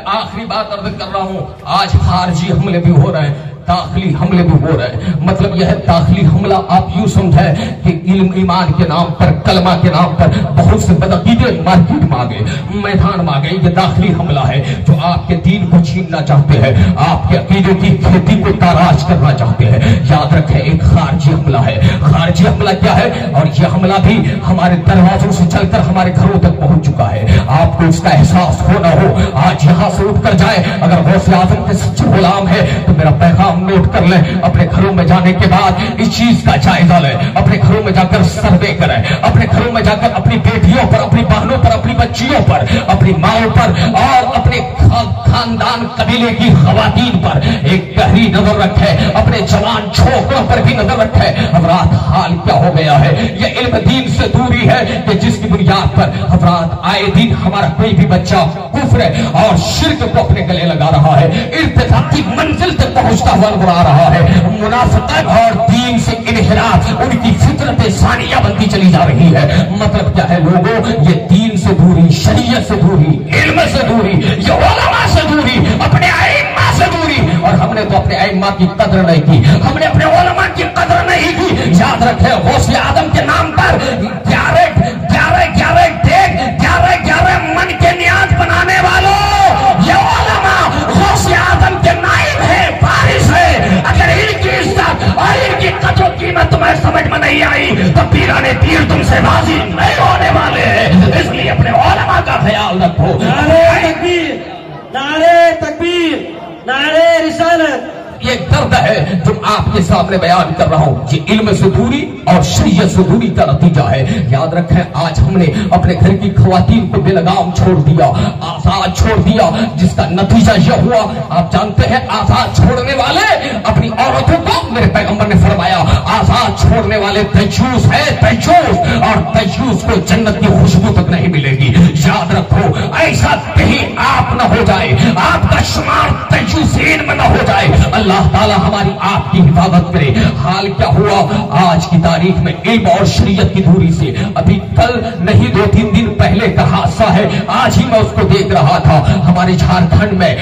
آخری بات عرض کر رہا ہوں، آج خارجی حملے بھی ہو رہے ہیں، داخلی حملے بھی ہو رہے ہیں۔ مطلب یہ ہے داخلی حملہ آپ یوں سمجھیں کہ علم ایمان کے نام پر، کلمہ کے نام پر بہت سے بدعقیدے مارکیٹ میں آ گئے، میدان میں آ گئے۔ یہ داخلی حملہ ہے جو آپ کے دین کو چھیننا چاہتے ہیں، آپ کے عقیدے کی کھیتی کو تاراج کرنا چاہتے ہیں۔ یاد رکھیں ایک خارجی حملہ ہے۔ خارجی حملہ کیا ہے؟ اور یہ حملہ بھی ہمارے دروازوں سے چل کر ہمارے گھروں تک پہنچ چکا ہے۔ آپ کو اس کا احساس ہو نہ ہو، آج یہاں سے اٹھ کر جائے، اگر غوث اعظم کے سچے غلام ہے تو میرا پیغام نوٹ کر لیں، اپنے گھروں میں جانے کے بعد اس چیز کا جائزہ لیں، اپنے گھروں میں جا کر سروے کریں، اپنے گھروں میں جا کر اپنی بیٹیوں پر، اپنی بہنوں پر، اپنی بچیوں پر، اپنی ماؤں پر اور اپنے خاندان قبیلے کی خواتین پر ایک گہری نظر رکھے، اپنے جوان چھوکروں پر بھی نظر رکھے۔ حضرات حال کیا ہو گیا ہے؟ یہ علم دین سے دوری ہے کہ جس کی بنیاد پر حضرات آئے دن ہمارا کوئی بھی بچہ کفر اور شرک کو اپنے گلے لگا رہا ہے، ارتقاء کی منزل تک پہنچتا ہوا نظر آ رہا ہے۔ منافقت اور دین سے انحراف ان کی فطرت ثانیہ بنتی چلی جا رہی ہے۔ مطلب کیا ہے لوگوں؟ یہ دین سے دوری، شریعت سے دوری، علم سے دوری، یہ علماء سے دوری، اپنے ائمہ سے دوری۔ اور ہم نے تو اپنے ائمہ کی قدر نہیں کی، ہم نے اپنے علماء کی قدر نہیں کی۔ یاد رکھیں غوث اعظم کے نام پر 11 من کے نیاز بنانے والوں، یہ علماء غوث اعظم کے نائب ہے، وارث ہے۔ اگر ان کی عزت اور ان کی قدر و قیمت تمہیں سمجھ میں نہیں آئی تو پیرانے پیر تم سے راضی نہیں ہونے والے ہیں۔ اس لیے اپنے علماء کا خیال رکھو۔ نعرہ تکبیر، نعرہ تکبیر، نعرہ رسالت۔ یہ درد ہے جو آپ کے سامنے بیان کر رہا ہوں، یہ علم سے دوری اور شریعت سے دوری کا نتیجہ ہے۔ یاد رکھیں آج ہم نے اپنے گھر کی خواتین کو بے لگام چھوڑ دیا، آزاد چھوڑ دیا، جس کا نتیجہ یہ ہوا آپ جانتے ہیں۔ آزاد چھوڑنے والے اپنی عورتوں کو، میرے پیغمبر نے فرمایا آزاد چھوڑنے والے دیوس ہے، دیوس، اور دیوس کو جنت کی خوشبو تک نہیں ملے گی۔ یاد رکھو ایسا کہیں آپ نہ ہو جائے، آپ کا شمار دیوسین میں نہ ہو جائے۔ اللہ تعالی ہماری آپ کی حفاظت کرے۔ حال کیا ہوا آج کی تاریخ میں علم اور شریعت کی دوری سے؟ ابھی کل نہیں 2-3 دن پہلے کا حادثہ ہے، آج ہی میں اس کو دیکھ رہا تھا۔ ہمارے جھارکھنڈ میں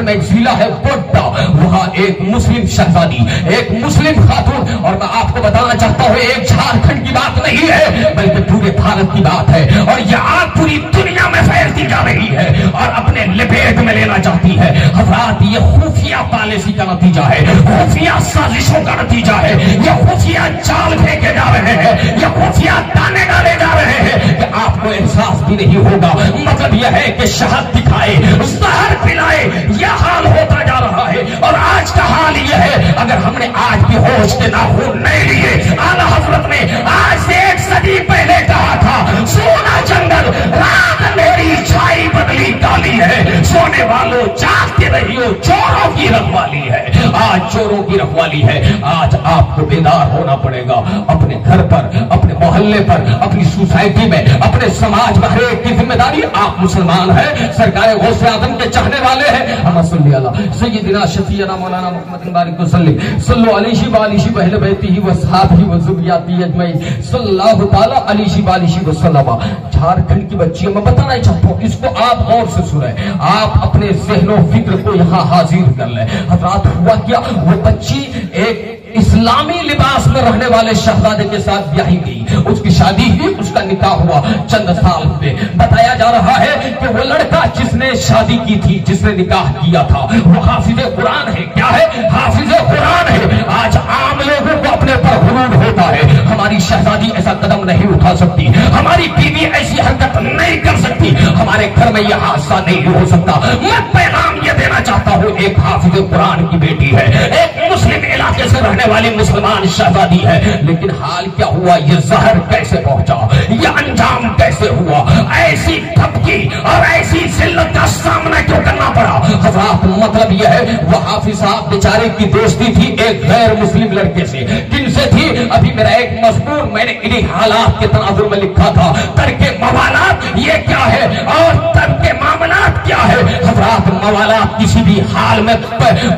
ایک ضلع ہے گوڈا، وہاں ایک مسلم شہزادی، ایک مسلم خاتون، اور میں آپ کو بتانا چاہتا ہوں ایک جھارکھنڈ کی بات نہیں ہے بلکہ پورے بھارت کی بات ہے، اور یہ آگ پوری دنیا میں پھیلتی جا رہی ہے اور اپنے لپیٹ میں لینا چاہتی ہے۔ حضرات یہ خفیہ پالیسی کا نتیجہ ہے، خفیہ سازشوں کا نتیجہ ہے، یہ خفیہ جال پھینکے جا رہے ہیں، یہ خفیہ دانے ڈالے جا رہے ہیں کہ آپ کو احساس بھی نہیں ہوگا۔ مطلب یہ ہے کہ شہد دکھائے، زہر پلائے، یہ حال ہوتا جا رہا ہے۔ اور آج کا حال یہ ہے، اگر ہم نے آج بھی ہوش کے ناخن نہیں لیے، اعلیٰ حضرت نے آج سے 1 صدی پہلے کہا تھا سونا جنگل رات میری چھائی بدلی کالی ہے، سونے والوں جاگتے رہیو چوروں کی رکھوالی ہے۔ آج چوروں کی رکھوالی ہے۔ آج آپ کو بیدار ہونا پڑے گا، اپنے گھر پر، اپنے محلے پر، اپنی سوسائٹی میں، اپنے سماج میں ہر ایک کی ذمہ داری۔ آپ مسلمان ہیں، سرکار غوث اعظم کے چاہنے والے ہیں، ہم صلی اللہ سیدنا شفیعنا مولانا محمد بارک وسلم صلو علیہ وآلہ واہل بیتہ وصحابہ وذریاتہ اجمعین صلی اللہ تعالی علیہ وآلہ وسلم۔ جھارکھنڈ کی بچی، میں بتانا چاہتا ہوں اس کو آپ غور سے سنیں، آپ اپنے ذہن و فکر کو یہاں حاضر کر لیں۔ حضرات ہوا کیا، وہ بچی ایک اسلامی لباس میں رہنے والے شہزادے کے ساتھ بیاہی گئی، اس کی شادی ہوئی، اس کا نکاح ہوا چند سال پہ۔ بتایا جا رہا ہے کہ وہ لڑکا جس نے شادی کی تھی، جس نے نکاح کیا تھا، وہ حافظ قرآن ہے۔ کیا ہے؟ حافظ قرآن ہے۔ آج عام لوگوں کو اپنے پر غرور ہوتا ہے، ہماری شہزادی ایسا قدم نہیں اٹھا سکتی، ہماری بیوی ایسی حرکت نہیں کر سکتی، ہمارے گھر میں یہ حادثہ نہیں ہو سکتا۔ میں پیغام یہ دینا چاہتا ہوں، ایک حافظ قرآن کی بیٹی ہے، ایک مسلم علاقے سے رہنے والی مسلمان شہزادی ہے، لیکن حال کیا ہوا، یہ زہر کیسے پہنچا، یہ انجام کیسے ہوا، ایسی دھمکی اور ایسی ذلت کا سامنا کیوں کرنا پڑا؟ حضرات مطلب یہ ہے وہ حافظ صاحب بیچارے کی دوستی تھی ایک غیر مسلم لڑکے سے، کن سے تھی؟ ابھی میرا ایک مضمون میں نے انہی حالات کے تناظر میں لکھا تھا، ترک موالات یہ کیا ہے اور ترک معاملات کیا ہے۔ حضرات موالات کسی بھی حال میں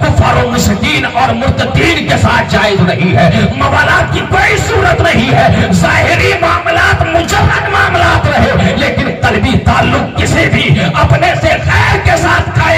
کفار و مشرکین اور مرتدین کے ساتھ جائز نہیں ہے، موالات کی کوئی صورت نہیں ہے۔ ظاہری معاملات مجرد معاملات رہے، لیکن قلبی تعلق کسی بھی اپنے سے غیر کے ساتھ قائم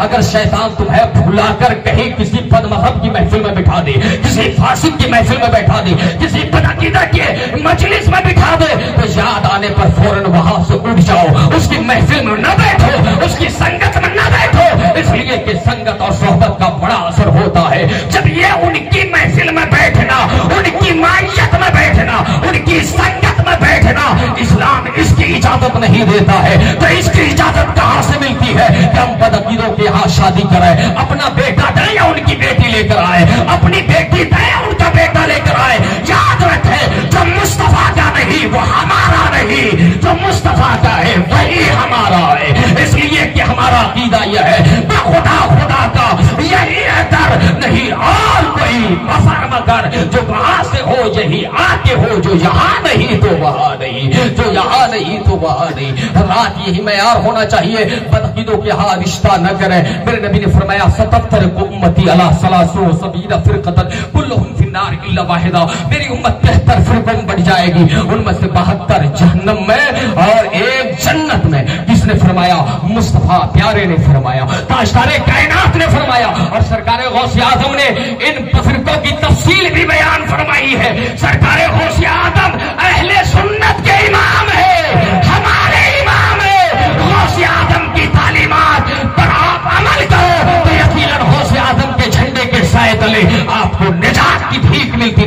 اگر شیطان تمہیں بھلا کر کہیں کسی بد مذہب کی محفل میں بٹھا دے، کسی فاسق کی محفل میں بیٹھا دے، کسی بدعقیدہ کے مجلس میں بٹھا دے، تو یاد آنے پر فوراً وہاں سے اٹھ جاؤ، اس کی محفل میں نہ بیٹھو، اس کی سنگت میں نہ بیٹھو، اس لیے کہ سنگت اور صحبت کا بڑا اثر ہوتا ہے۔ جب یہ ان کی محفل میں بیٹھنا، ان کی معیت میں بیٹھنا، ان کی سنگت میں بیٹھنا اسلام اس کی اجازت نہیں دیتا ہے، تو اس کی اجازت کہاں سے ملتی ہے کہ ہم بدعقیدوں کے یہاں شادی کرائے؟ اپنا بیٹا دیں یا ان کی بیٹی لے کر آئے، اپنی بیٹی دیں یا ان کا بیٹا لے کر آئے، یاد رکھیں جو مصطفیٰ کا نہیں وہ ہمارا نہیں، جو مصطفیٰ کا ہے وہی ہمارا ہے۔ اس لیے کہ ہمارا عقیدہ یہ ہے خدا خدا کا یہی ہے در، نہیں اور کوئی مفر مگر، جو وہاں سے ہو یہی آگے ہو، جو یہاں نہیں تو وہاں نہیں، جو یہاں نہیں تو وہاں نہیں۔ رات یہی معیار ہونا چاہیے، بدعقیدوں کے ہاں رشتہ نہ کریں۔ میرے نبی نے فرمایا ستفترق امتی علی 73 فرقۃ کلھم فی النار الا واحدہ، میری امت 73 فرقوں میں بٹ جائے گی، ان میں سے 72 جہنم میں اور ایک جنت میں۔ کس نے فرمایا؟ مصطفیٰ پیارے نے فرمایا، تاجدار کائنات نے فرمایا، اور سرکار غوث اعظم نے ان فرقوں کی تفصیل بھی بیان فرمائی ہے۔ سرکار غوث اعظم اہل سنت کے امام ہے، ہمارے امام ہے۔ غوث اعظم کی تعلیمات پر آپ عمل کرو تو یقیناً غوث اعظم کے جھنڈے کے سائے تلے آپ کو نجات کی بھیک ملتی